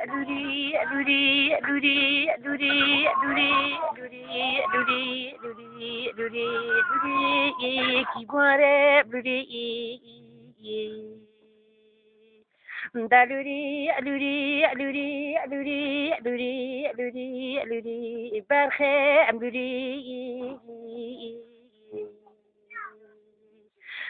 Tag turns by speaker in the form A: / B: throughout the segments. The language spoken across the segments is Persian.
A: لوري لوري لوري لوري لوري لوري لوري لوري لوري لوري كي بواره لوري دلوري لوري لوري لوري لوري لوري لوري برخه لوري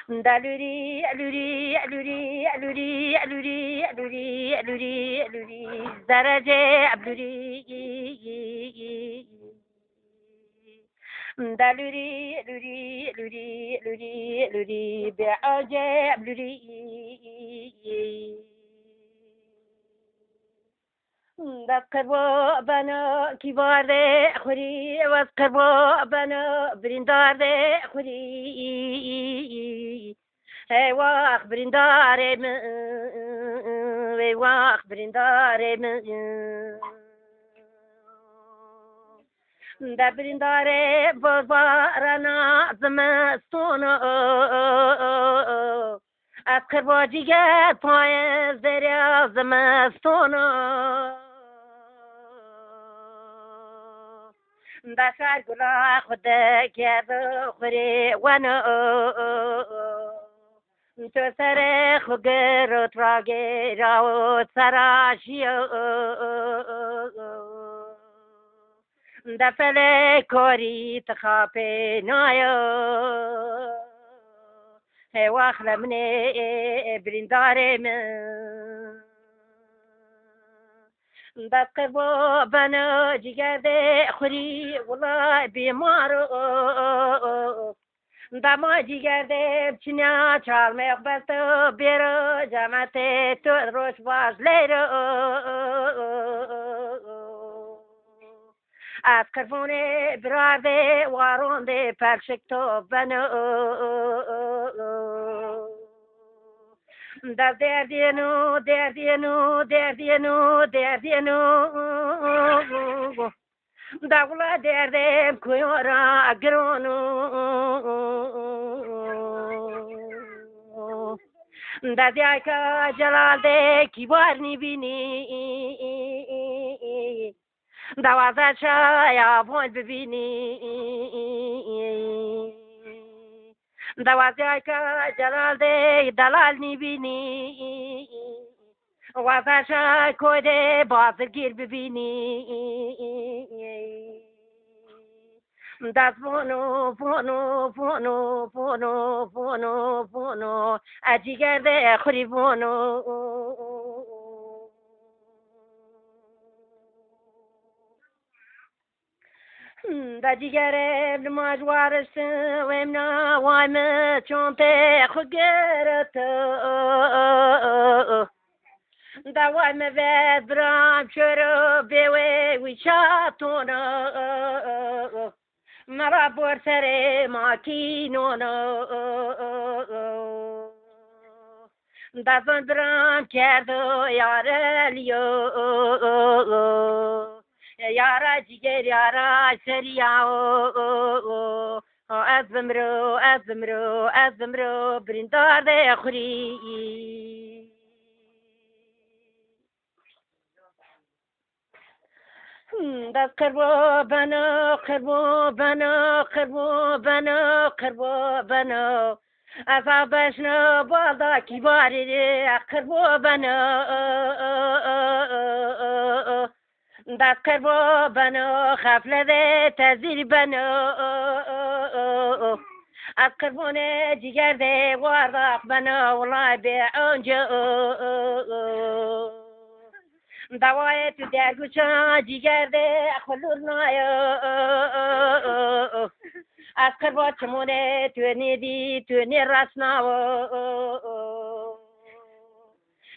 A: دلوري لوري لوري لوري لوري لوري لوري لوري درجة لوري دلوري لوري لوري لوري لوري بعجة لوري دقربو بنا كبار خوري واسقربو بنا برندار خوري هي واخ برندار من هي واخ برندار من دا برندار بوزارنا زمستونا اسقربو جيجات پایز دریا زمستونا داشر گلا خود کرد خوری ونو تو سر خوگر و تراغی راو سراشیو دفل کوری تخاپی نایو هی واخل منی برندار من دقربو بنا جگر ده خوری والله بیمارو دما جگر ده بچنیا چال مقبست بیرو جمعت تو روش باز لیرو از کرفونه برار ده وارون ده پرشک تو بنا دردینو دردینو دردینو دردینو داولا دردم کویورا گرونو دردی که جلال ده کیبار نبینی دوازه شایا بون ببینی دوازه که جلال ده دلال نبینی وازه کوده بازرگیر ببینی دست بونو بونو بونو بونو بونو بونو اجیگر ده خوری بونو دا جیگره نماجوارش ویمنا وایم چونته خوگرت دا وایم وید برام شروع بیوی ویشاتونا مرا برسر ماکینونا دا زن برام کردو یارلیو یارا جگر یارا سریاو از بمرو برندار ده خوری دست قربو بنا قربو بنا قربو بنا قربو بنا عذابش نو بادا کیباری قربو بنا دست قربو بنا خفله ده تزیر بنا از قربونه جگر ده وارداق بنا والله به اونجا دوای تو درگوچا جگر ده خلور نایا از قربو چمونه تو نیدی تو نی رسناو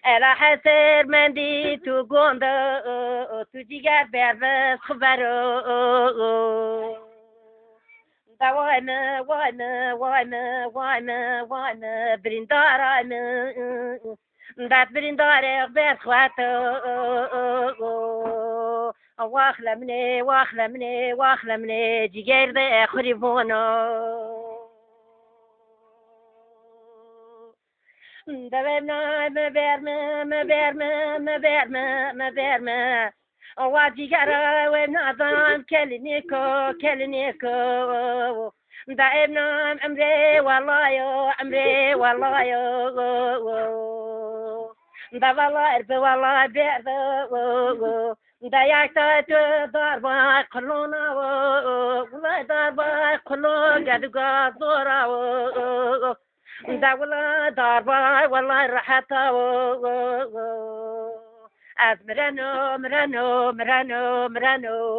A: الا حسر مندی تو گونده تو جگر بربس خبرو وایم برندارم داد برندار بس خواتو واخلمني جگر ده خریبونو دبنا مبرم واجيجرا ونظام كلنيكو دائما عمري والله يا عمري والله يا دا والله ارب والله بيرد دا يكتات ضربة قلونا والله ضربة قلون قد قصورا دا والله ضربة والله رحتا از مرنو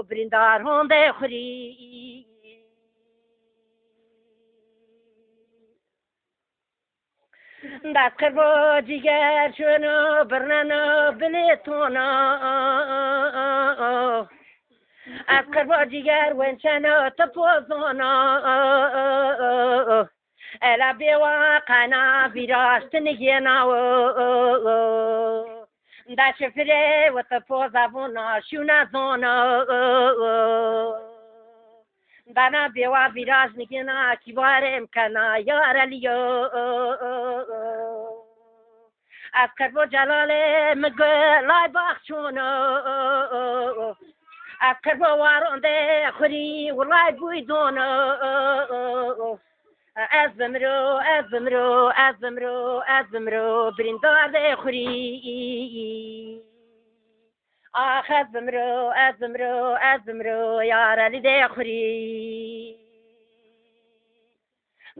A: برندار هونده خوری دست کربو جیگر شنو برننو بلیتونا از کربو جیگر ونچنو تپوزونا الا بیوا قنا بیراشت نگیناو دا شفره و تپوزابونا شونا زونا دانا بیوا بیراج نگینا کیوارم کنا یار لیو از کربو جلال مگلای باخشونا از کربو وارونده خوری ولای بویدونا از بمرو بریندار ده خوری آخ از بمرو یار علی ده خوری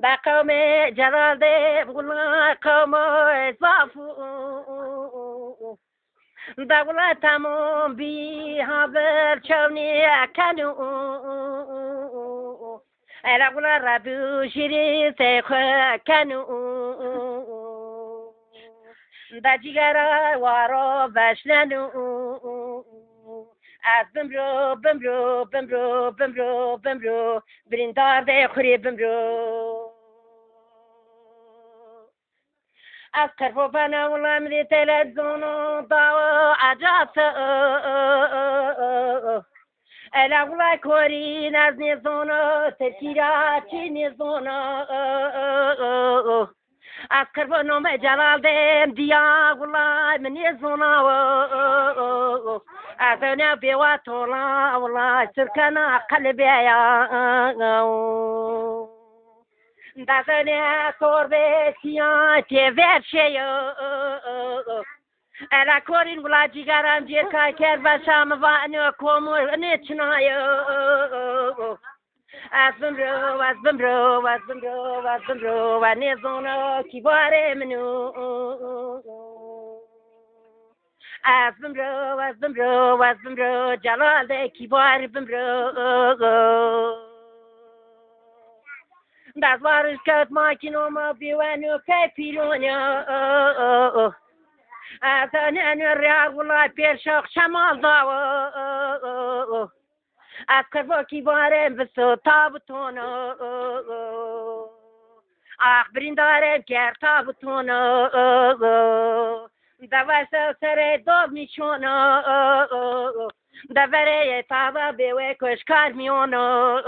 A: دا قوم جلال ده بغلا قوم ازافو دا بغلا تمام بی هابر چونی کنو الا بغلا ربو شیری سیخ کنو دا جیگرا وارو بشننو از بمرو بریندار ده خوری بمرو از کربو بنا ولامری تلزونو داو عجاس الا ولا کوری ناز نیزونو تکیرا چی نیزونو از کربو نوم جلال دیم دیا ولا من نیزونو از دنیا بیوا تولا ولا سرکنا قلبی یا دادنیا کورده سیان تیوشه الا کورین ولا جیگرم جیکا کر بشام وانو کومور نیچنای از بمرو و نیزونو کیواره منو از بمرو جلال ده کیواره بمرو دست وارش کت ماکینو ما بیوانو که پیرونیا از آنیا ریال ولا پیرشاق شمال داو از کربو کیوارم بسو تابتونو آخ بریندارم کر تابتونو دوست سر دوب میشونو دوره تابا بیوه کشکار میونو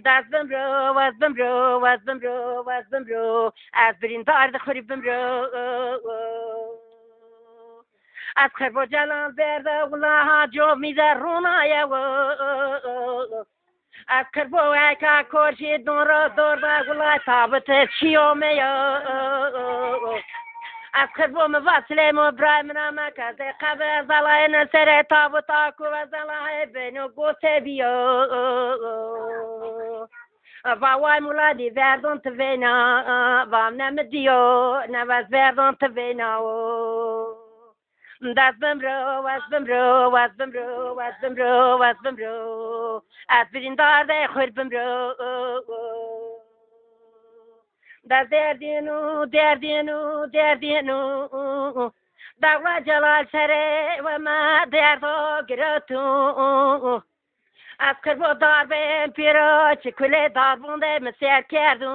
A: دست بمرو از بریندار ده خوری بمرو از کربو جلال برده ولا ها جو میده رونایه از کربو ایکا کورشی دور ده ولا تابت چیومه از کربو موصله مبرایم نامک از قبل زلای نسر تابتا کو و زلای بینو گوته بیو وای مولادی وردون توینا وام نمدیو نواز وردون توینا دست بمرو از بریندار ده خور بمرو دست دردینو دعوا جلال سره و ما دردو گرتو از کربو دار بین پیرا چکوله دار بونده مسیر کردو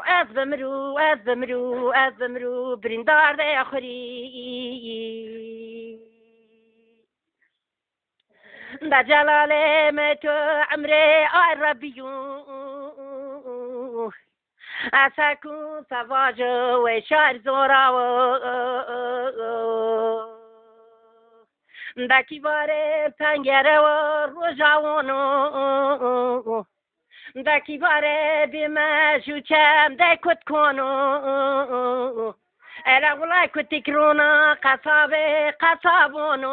A: از بمرو بریندار ده خوری دا جلاله متو عمري آي ربيو أساكو سواج وشار زورا داکی باره پنگره و روزاونو داکی باره بیمه شوچم دکت کنو الا والله كنت كرونا قصابونو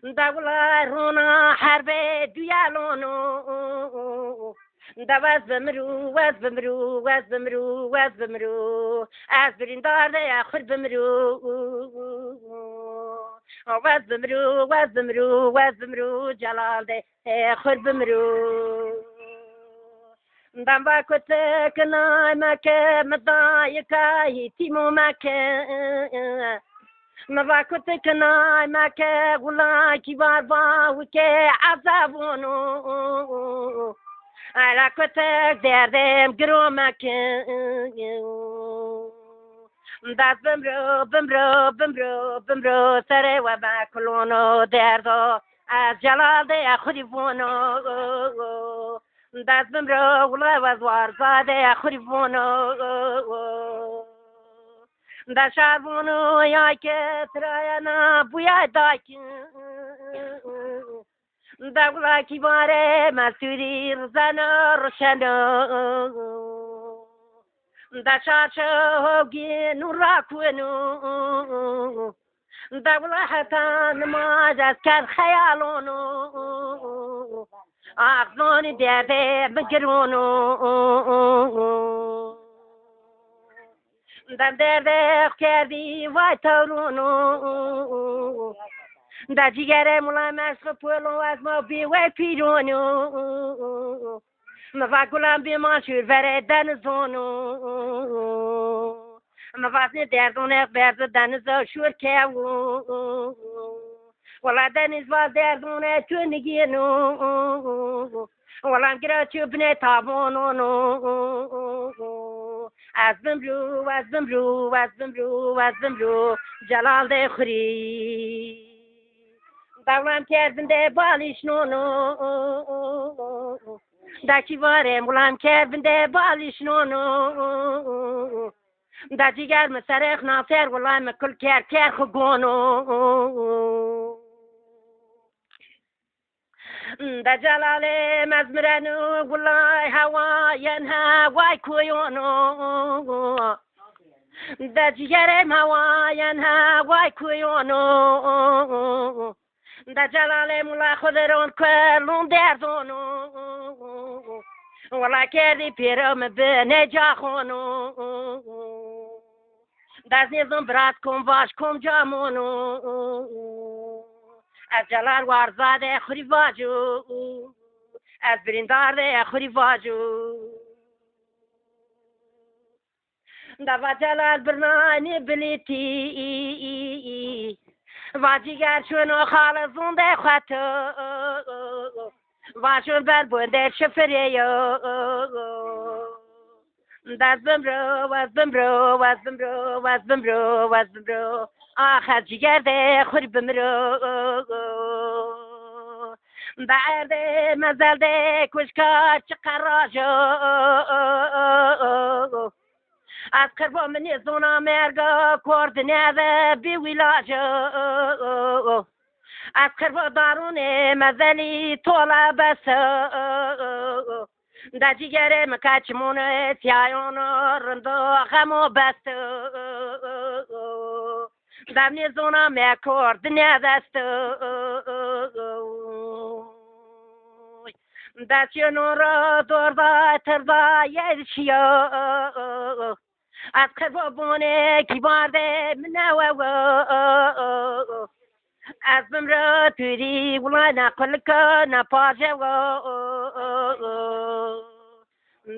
A: دولا رونا حرب ديالونو دواز بمرو از برندار ده خود بمرو واز بمرو جلال ده خود بمرو دم با کت کنای مکه مدای کای تیمو مکه مبا کت کنای مکه غلا کی بار با وکه عذابونو على کت دردم گرو مکه دست بمرو سر و با کلونو دردو از جلال ده خودی بونو دست بمرو ولا وزوار زاده خریفونو دا شاربونو یا که تراینا بویا داکی دا ولا کی باره مسوری رزانا روشنو دا شاشوگی نورا کوینو دا ولا حتا نماز از کن خیالونو آخزونی درده بگرونو دم درده کردی وای تورونو دا جیگر مولا مشق پولو از ما بیوی پیرونو مفاکولم بیمان شور وره دنزونو مفاسنی دردونه برد دنزو شور کهو ولا دنیز باز دردونه تو نگینو ولا گرا تو بنه تابونو از بمرو جلال ده خوری دولم کردن ده بالیش نونو دکی واره مولم کردن ده بالیش نونو دا دیگر مسرخ نافر ولا مکل کر خگونو دا جلال مزمرنو والله هواين هواي كويونو دا جيرم هواين هواي كويونو دا جلال مولا خضرون كلون دردونو ولا كردي بيرم بنجاخونو دست نیزم برات کم واش کم جامونو از جلال وارزاده خوری واجو از بریندار ده خوری واجو دوا جلال برنانی بلیتی واجیگر شونو خالصون ده خطو واشون بر بنده شفریو دست بمرو آخر جگر ده خوری بمرو بعد مزل ده کشکا چقراجو از قربا منی زونا مرگا کردنه ده بی ویلاجو از قربا دارونه مزلی طولا بسو دا جیگر مکاچمونه تیایونو رندو غمو بستو دمنی زونا مکردنه دستو دستیونو رو دوردا تردا یدشیو از قربونه کی بارده منوو از بمرو توری ولا نقل کن پاجه و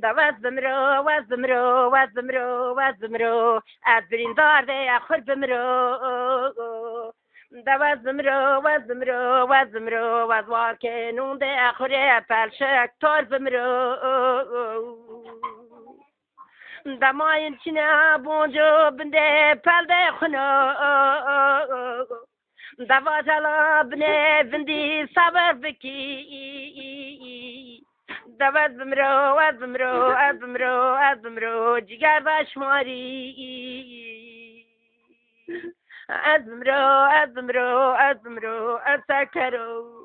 A: دواز بمرو از بریندار ده خود بمرو دواز بمرو از وار کنون ده خوره پلشک تار بمرو دماین چینه بونجو بنده پل ده خنو دوا جلا بنه بندی صبر بکی دود بمرو جگر بشماری از بمرو از سکرو